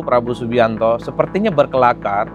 Prabowo Subianto sepertinya berkelakar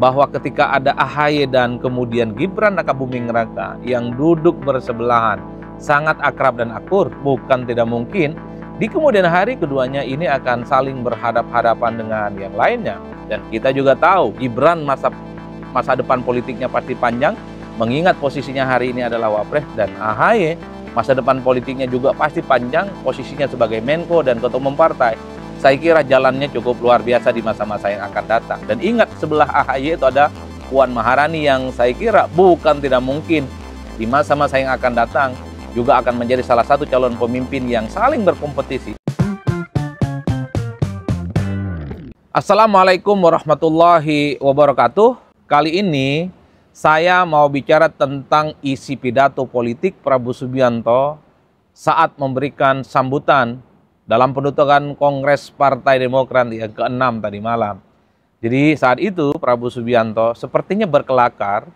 bahwa ketika ada AHY dan kemudian Gibran Rakabuming Raka yang duduk bersebelahan, sangat akrab dan akur, bukan tidak mungkin di kemudian hari keduanya ini akan saling berhadap-hadapan dengan yang lainnya. Dan kita juga tahu Gibran masa depan politiknya pasti panjang, mengingat posisinya hari ini adalah Wapres, dan AHY masa depan politiknya juga pasti panjang, posisinya sebagai Menko dan Ketua Umum Partai. Saya kira jalannya cukup luar biasa di masa-masa yang akan datang. Dan ingat, sebelah AHY itu ada Puan Maharani yang saya kira bukan tidak mungkin di masa-masa yang akan datang juga akan menjadi salah satu calon pemimpin yang saling berkompetisi. Assalamualaikum warahmatullahi wabarakatuh. Kali ini saya mau bicara tentang isi pidato politik Prabowo Subianto saat memberikan sambutan dalam penutupan Kongres Partai Demokrat yang ke-6 tadi malam. Jadi saat itu Prabowo Subianto sepertinya berkelakar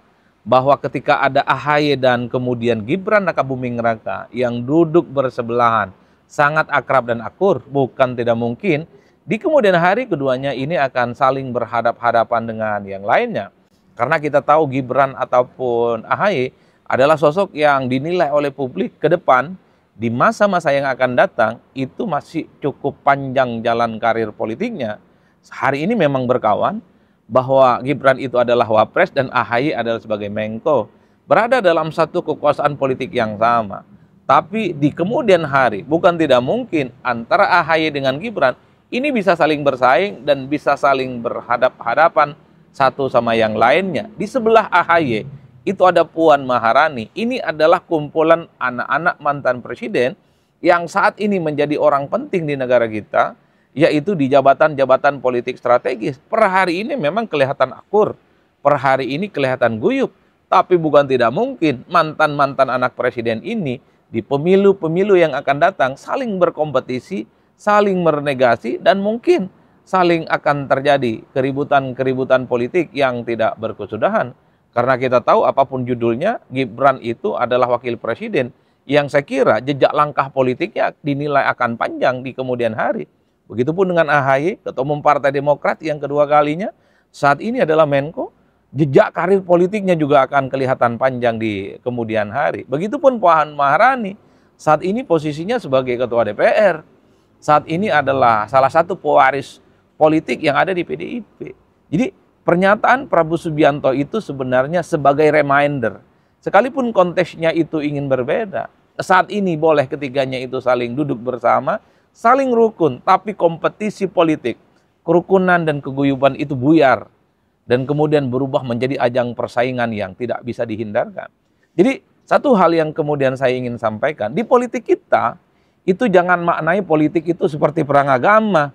bahwa ketika ada AHY dan kemudian Gibran Rakabuming Raka yang duduk bersebelahan, sangat akrab dan akur, bukan tidak mungkin di kemudian hari keduanya ini akan saling berhadap-hadapan dengan yang lainnya. Karena kita tahu Gibran ataupun AHY adalah sosok yang dinilai oleh publik ke depan di masa-masa yang akan datang itu masih cukup panjang jalan karir politiknya. Hari ini memang berkawan bahwa Gibran itu adalah Wapres dan AHY adalah sebagai Menko, berada dalam satu kekuasaan politik yang sama. Tapi di kemudian hari bukan tidak mungkin antara AHY dengan Gibran ini bisa saling bersaing dan bisa saling berhadap-hadapan satu sama yang lainnya. Di sebelah AHY itu ada Puan Maharani. Ini adalah kumpulan anak-anak mantan presiden yang saat ini menjadi orang penting di negara kita, yaitu di jabatan-jabatan politik strategis. Per hari ini memang kelihatan akur, per hari ini kelihatan guyup, tapi bukan tidak mungkin mantan-mantan anak presiden ini di pemilu-pemilu yang akan datang saling berkompetisi, saling merenegasi, dan mungkin saling akan terjadi keributan-keributan politik yang tidak berkesudahan. Karena kita tahu apapun judulnya, Gibran itu adalah wakil presiden yang saya kira jejak langkah politiknya dinilai akan panjang di kemudian hari. Begitupun dengan AHY, Ketua Umum Partai Demokrat yang kedua kalinya, saat ini adalah Menko, jejak karir politiknya juga akan kelihatan panjang di kemudian hari. Begitupun Puan Maharani, saat ini posisinya sebagai Ketua DPR, saat ini adalah salah satu pewaris politik yang ada di PDIP. Jadi pernyataan Prabowo Subianto itu sebenarnya sebagai reminder. Sekalipun konteksnya itu ingin berbeda, saat ini boleh ketiganya itu saling duduk bersama, saling rukun, tapi kompetisi politik, kerukunan dan keguyuban itu buyar. Dan kemudian berubah menjadi ajang persaingan yang tidak bisa dihindarkan. Jadi satu hal yang kemudian saya ingin sampaikan, di politik kita, itu jangan maknai politik itu seperti perang agama.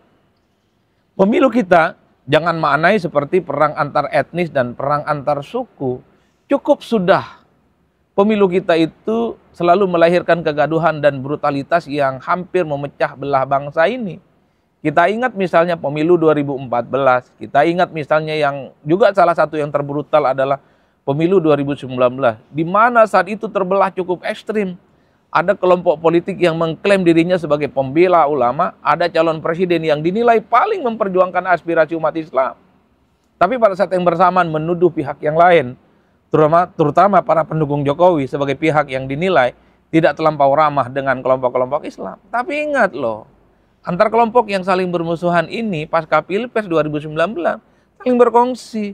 Pemilu kita jangan maknai seperti perang antar etnis dan perang antar suku. Cukup sudah pemilu kita itu selalu melahirkan kegaduhan dan brutalitas yang hampir memecah belah bangsa ini. Kita ingat misalnya pemilu 2014, kita ingat misalnya yang juga salah satu yang terbrutal adalah pemilu 2019, di mana saat itu terbelah cukup ekstrim. Ada kelompok politik yang mengklaim dirinya sebagai pembela ulama, ada calon presiden yang dinilai paling memperjuangkan aspirasi umat Islam. Tapi pada saat yang bersamaan menuduh pihak yang lain, terutama para pendukung Jokowi sebagai pihak yang dinilai tidak terlampau ramah dengan kelompok-kelompok Islam. Tapi ingat loh, antar kelompok yang saling bermusuhan ini pasca Pilpres 2019 saling berkongsi.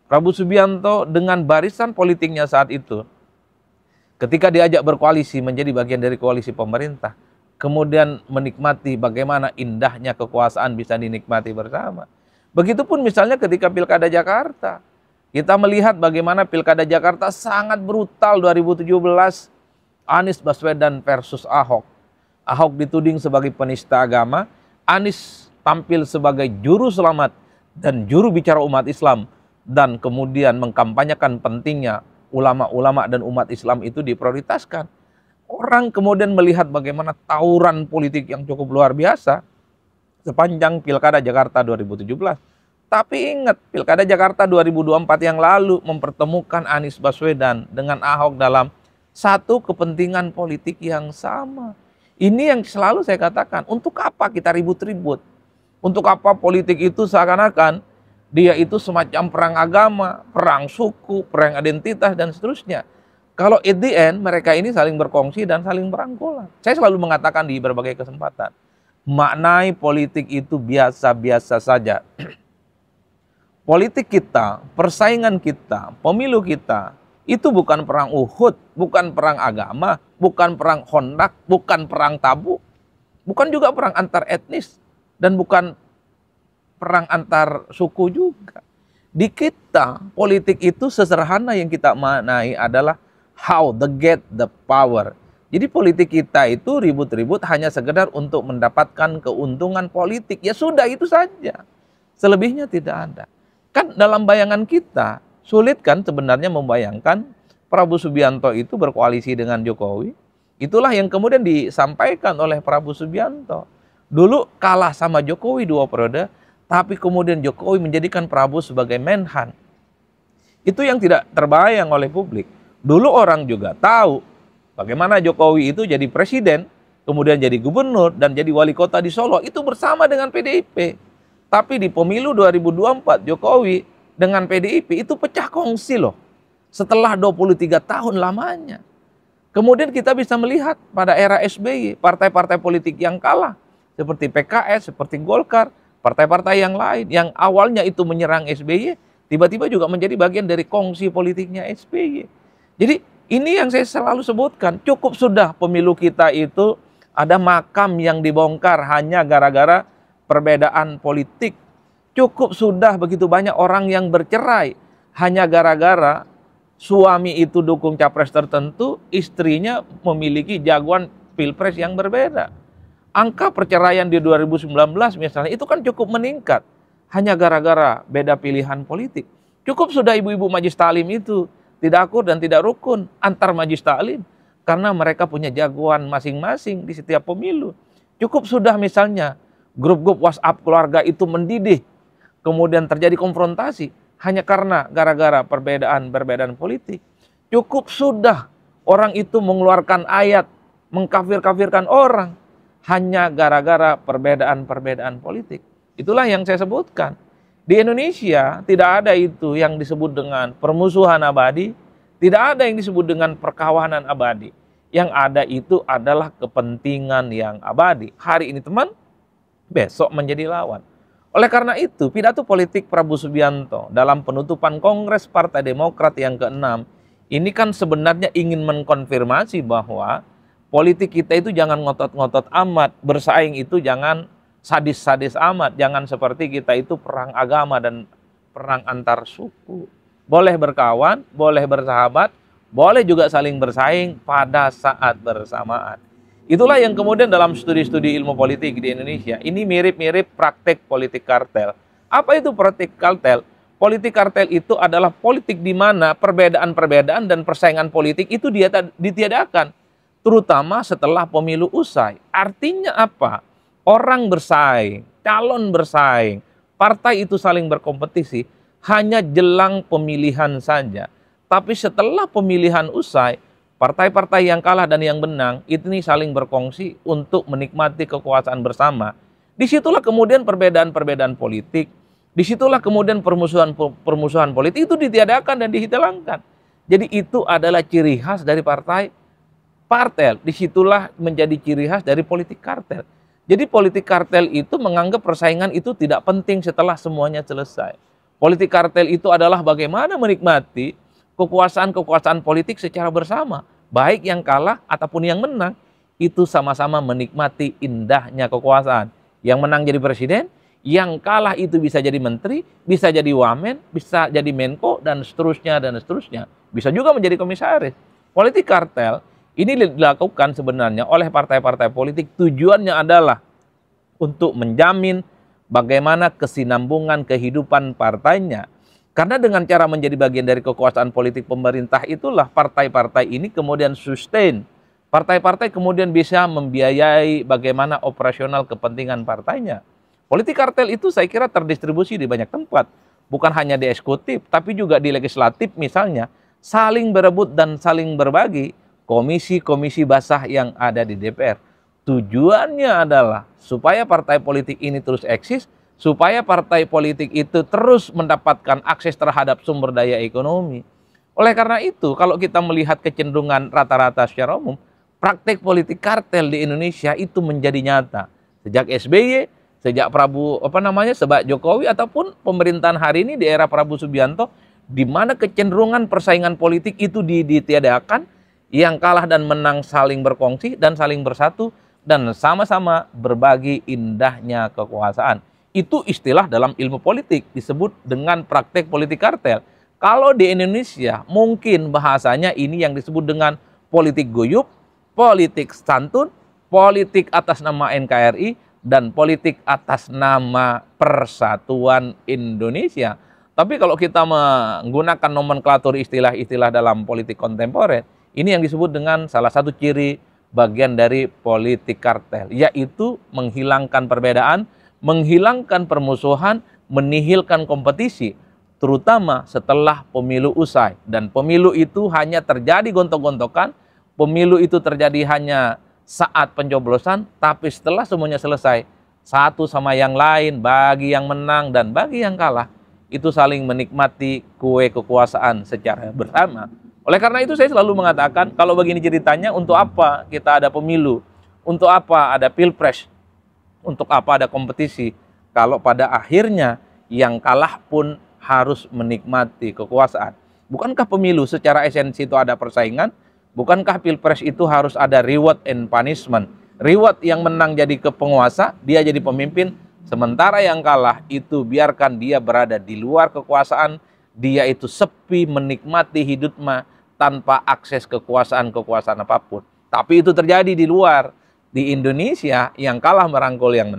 Prabowo Subianto dengan barisan politiknya saat itu, ketika diajak berkoalisi menjadi bagian dari koalisi pemerintah, kemudian menikmati bagaimana indahnya kekuasaan bisa dinikmati bersama. Begitupun misalnya ketika Pilkada Jakarta. Kita melihat bagaimana Pilkada Jakarta sangat brutal 2017. Anies Baswedan versus Ahok. Ahok dituding sebagai penista agama, Anies tampil sebagai juru selamat dan juru bicara umat Islam. Dan kemudian mengkampanyekan pentingnya ulama-ulama dan umat Islam itu diprioritaskan. Orang kemudian melihat bagaimana tawuran politik yang cukup luar biasa sepanjang Pilkada Jakarta 2017. Tapi ingat, Pilkada Jakarta 2024 yang lalu mempertemukan Anies Baswedan dengan Ahok dalam satu kepentingan politik yang sama. Ini yang selalu saya katakan, untuk apa kita ribut-ribut? Untuk apa politik itu seakan-akan dia itu semacam perang agama, perang suku, perang identitas, dan seterusnya. Kalau at the end, mereka ini saling berkongsi dan saling berangkulan. Saya selalu mengatakan di berbagai kesempatan, maknai politik itu biasa-biasa saja. Politik kita, persaingan kita, pemilu kita, itu bukan perang Uhud, bukan perang agama, bukan perang Hondak, bukan perang Tabu, bukan juga perang antar etnis, dan bukan perang antar suku juga. Di kita, politik itu sesederhana yang kita maknai adalah how to get the power. Jadi politik kita itu ribut-ribut hanya sekedar untuk mendapatkan keuntungan politik. Ya sudah, itu saja. Selebihnya tidak ada. Kan dalam bayangan kita, sulit kan sebenarnya membayangkan Prabowo Subianto itu berkoalisi dengan Jokowi. Itulah yang kemudian disampaikan oleh Prabowo Subianto. Dulu kalah sama Jokowi 2 periode, tapi kemudian Jokowi menjadikan Prabowo sebagai Menhan. Itu yang tidak terbayang oleh publik. Dulu orang juga tahu bagaimana Jokowi itu jadi presiden, kemudian jadi gubernur, dan jadi wali kota di Solo, itu bersama dengan PDIP. Tapi di pemilu 2024, Jokowi dengan PDIP itu pecah kongsi loh. Setelah 23 tahun lamanya. Kemudian kita bisa melihat pada era SBY, partai-partai politik yang kalah, seperti PKS, seperti Golkar, partai-partai yang lain, yang awalnya itu menyerang SBY, tiba-tiba juga menjadi bagian dari kongsi politiknya SBY. Jadi ini yang saya selalu sebutkan, cukup sudah pemilu kita itu ada makam yang dibongkar hanya gara-gara perbedaan politik. Cukup sudah begitu banyak orang yang bercerai hanya gara-gara suami itu dukung capres tertentu, istrinya memiliki jagoan pilpres yang berbeda. Angka perceraian di 2019 misalnya itu kan cukup meningkat hanya gara-gara beda pilihan politik. Cukup sudah ibu-ibu Majelis Ta'lim itu tidak akur dan tidak rukun antar Majelis Ta'lim karena mereka punya jagoan masing-masing di setiap pemilu. Cukup sudah misalnya grup-grup WhatsApp keluarga itu mendidih, kemudian terjadi konfrontasi hanya karena gara-gara perbedaan politik. Cukup sudah orang itu mengeluarkan ayat mengkafir-kafirkan orang hanya gara-gara perbedaan politik. Itulah yang saya sebutkan. Di Indonesia tidak ada itu yang disebut dengan permusuhan abadi, tidak ada yang disebut dengan perkawanan abadi. Yang ada itu adalah kepentingan yang abadi. Hari ini teman, besok menjadi lawan. Oleh karena itu, pidato politik Prabowo Subianto dalam penutupan Kongres Partai Demokrat yang ke-6, ini kan sebenarnya ingin mengkonfirmasi bahwa politik kita itu jangan ngotot-ngotot amat, bersaing itu jangan sadis-sadis amat, jangan seperti kita itu perang agama dan perang antar suku. Boleh berkawan, boleh bersahabat, boleh juga saling bersaing pada saat bersamaan. Itulah yang kemudian dalam studi-studi ilmu politik di Indonesia, ini mirip-mirip praktek politik kartel. Apa itu politik kartel? Politik kartel itu adalah politik di mana perbedaan-perbedaan dan persaingan politik itu ditiadakan, terutama setelah pemilu usai. Artinya apa? Orang bersaing, calon bersaing, partai itu saling berkompetisi hanya jelang pemilihan saja. Tapi setelah pemilihan usai, partai-partai yang kalah dan yang menang itu nih saling berkongsi untuk menikmati kekuasaan bersama. Disitulah kemudian perbedaan-perbedaan politik, disitulah kemudian permusuhan politik itu ditiadakan dan dihilangkan. Jadi itu adalah ciri khas dari partai kartel. Disitulah menjadi ciri khas dari politik kartel. Jadi politik kartel itu menganggap persaingan itu tidak penting setelah semuanya selesai. Politik kartel itu adalah bagaimana menikmati kekuasaan-kekuasaan politik secara bersama. Baik yang kalah ataupun yang menang, itu sama-sama menikmati indahnya kekuasaan. Yang menang jadi presiden, yang kalah itu bisa jadi menteri, bisa jadi wamen, bisa jadi menko, dan seterusnya, dan seterusnya. Bisa juga menjadi komisaris. Politik kartel ini dilakukan sebenarnya oleh partai-partai politik, tujuannya adalah untuk menjamin bagaimana kesinambungan kehidupan partainya. Karena dengan cara menjadi bagian dari kekuasaan politik pemerintah itulah partai-partai ini kemudian sustain. Partai-partai kemudian bisa membiayai bagaimana operasional kepentingan partainya. Politik kartel itu saya kira terdistribusi di banyak tempat. Bukan hanya di eksekutif, tapi juga di legislatif misalnya. Saling berebut dan saling berbagi komisi-komisi basah yang ada di DPR. Tujuannya adalah supaya partai politik ini terus eksis, supaya partai politik itu terus mendapatkan akses terhadap sumber daya ekonomi. Oleh karena itu, kalau kita melihat kecenderungan rata-rata secara umum, praktek politik kartel di Indonesia itu menjadi nyata. Sejak SBY, sejak sejak Jokowi ataupun pemerintahan hari ini di era Prabowo Subianto, di mana kecenderungan persaingan politik itu ditiadakan, yang kalah dan menang saling berkongsi dan saling bersatu, dan sama-sama berbagi indahnya kekuasaan. Itu istilah dalam ilmu politik disebut dengan praktek politik kartel. Kalau di Indonesia mungkin bahasanya ini yang disebut dengan politik guyup, politik santun, politik atas nama NKRI, dan politik atas nama Persatuan Indonesia. Tapi kalau kita menggunakan nomenklatur istilah-istilah dalam politik kontemporer, ini yang disebut dengan salah satu ciri bagian dari politik kartel, yaitu menghilangkan perbedaan, menghilangkan permusuhan, menihilkan kompetisi, terutama setelah pemilu usai. Dan pemilu itu hanya terjadi gontok-gontokan, pemilu itu terjadi hanya saat pencoblosan, tapi setelah semuanya selesai, satu sama yang lain, bagi yang menang dan bagi yang kalah, itu saling menikmati kue kekuasaan secara bersama. Oleh karena itu saya selalu mengatakan, kalau begini ceritanya, untuk apa kita ada pemilu? Untuk apa ada pilpres? Untuk apa ada kompetisi? Kalau pada akhirnya yang kalah pun harus menikmati kekuasaan. Bukankah pemilu secara esensi itu ada persaingan? Bukankah pilpres itu harus ada reward and punishment? Reward yang menang jadi penguasa, dia jadi pemimpin. Sementara yang kalah itu biarkan dia berada di luar kekuasaan. Dia itu sepi menikmati hidupnya tanpa akses kekuasaan-kekuasaan apapun. Tapi itu terjadi di luar. Di Indonesia yang kalah merangkul yang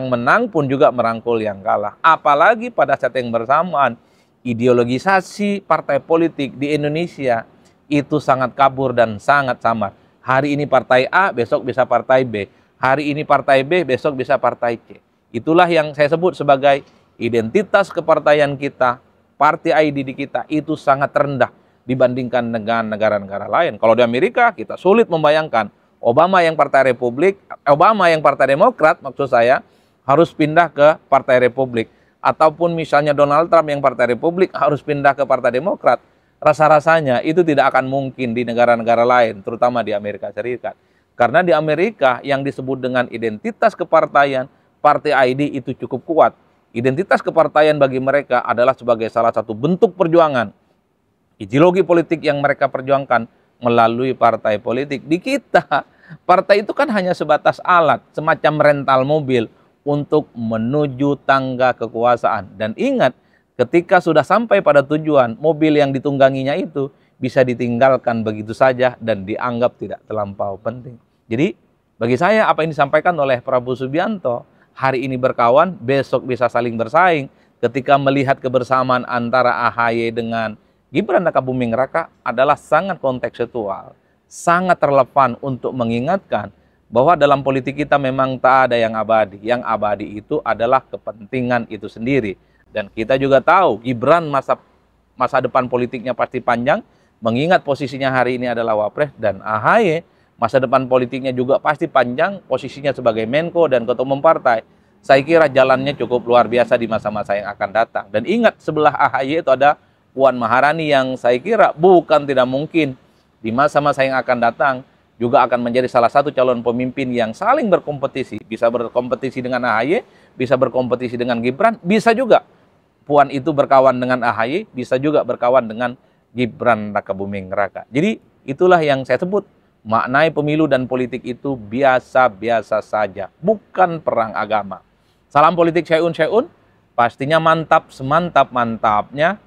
menang pun juga merangkul yang kalah. Apalagi pada saat yang bersamaan, ideologisasi partai politik di Indonesia itu sangat kabur dan sangat samar. Hari ini partai A, besok bisa partai B. Hari ini partai B, besok bisa partai C. Itulah yang saya sebut sebagai identitas kepartaian kita, partai ID di kita itu sangat rendah dibandingkan dengan negara-negara lain. Kalau di Amerika kita sulit membayangkan Obama yang partai Republik, Obama yang partai Demokrat maksud saya, harus pindah ke partai Republik. Ataupun misalnya Donald Trump yang partai Republik harus pindah ke partai Demokrat. Rasa-rasanya itu tidak akan mungkin di negara-negara lain, terutama di Amerika Serikat. Karena di Amerika yang disebut dengan identitas kepartaian, partai ID itu cukup kuat. Identitas kepartaian bagi mereka adalah sebagai salah satu bentuk perjuangan. Ideologi politik yang mereka perjuangkan melalui partai politik. Di kita, partai itu kan hanya sebatas alat, semacam rental mobil untuk menuju tangga kekuasaan. Dan ingat, ketika sudah sampai pada tujuan, mobil yang ditungganginya itu bisa ditinggalkan begitu saja dan dianggap tidak terlampau penting. Jadi, bagi saya apa yang disampaikan oleh Prabowo Subianto, hari ini berkawan, besok bisa saling bersaing. Ketika melihat kebersamaan antara AHY dengan Gibran Rakabuming Raka adalah sangat kontekstual, sangat relevan untuk mengingatkan bahwa dalam politik kita memang tak ada yang abadi. Yang abadi itu adalah kepentingan itu sendiri. Dan kita juga tahu Gibran masa depan politiknya pasti panjang, mengingat posisinya hari ini adalah Wapres, dan AHY masa depan politiknya juga pasti panjang, posisinya sebagai Menko dan Ketua Umum Partai. Saya kira jalannya cukup luar biasa di masa-masa yang akan datang. Dan ingat, sebelah AHY itu ada Puan Maharani yang saya kira bukan tidak mungkin di masa-masa yang akan datang juga akan menjadi salah satu calon pemimpin yang saling berkompetisi. Bisa berkompetisi dengan AHY, bisa berkompetisi dengan Gibran, bisa juga Puan itu berkawan dengan AHY, bisa juga berkawan dengan Gibran Rakabuming Raka. Jadi itulah yang saya sebut, maknai pemilu dan politik itu biasa-biasa saja, bukan perang agama. Salam politik syai'un syai'un, pastinya mantap semantap-mantapnya.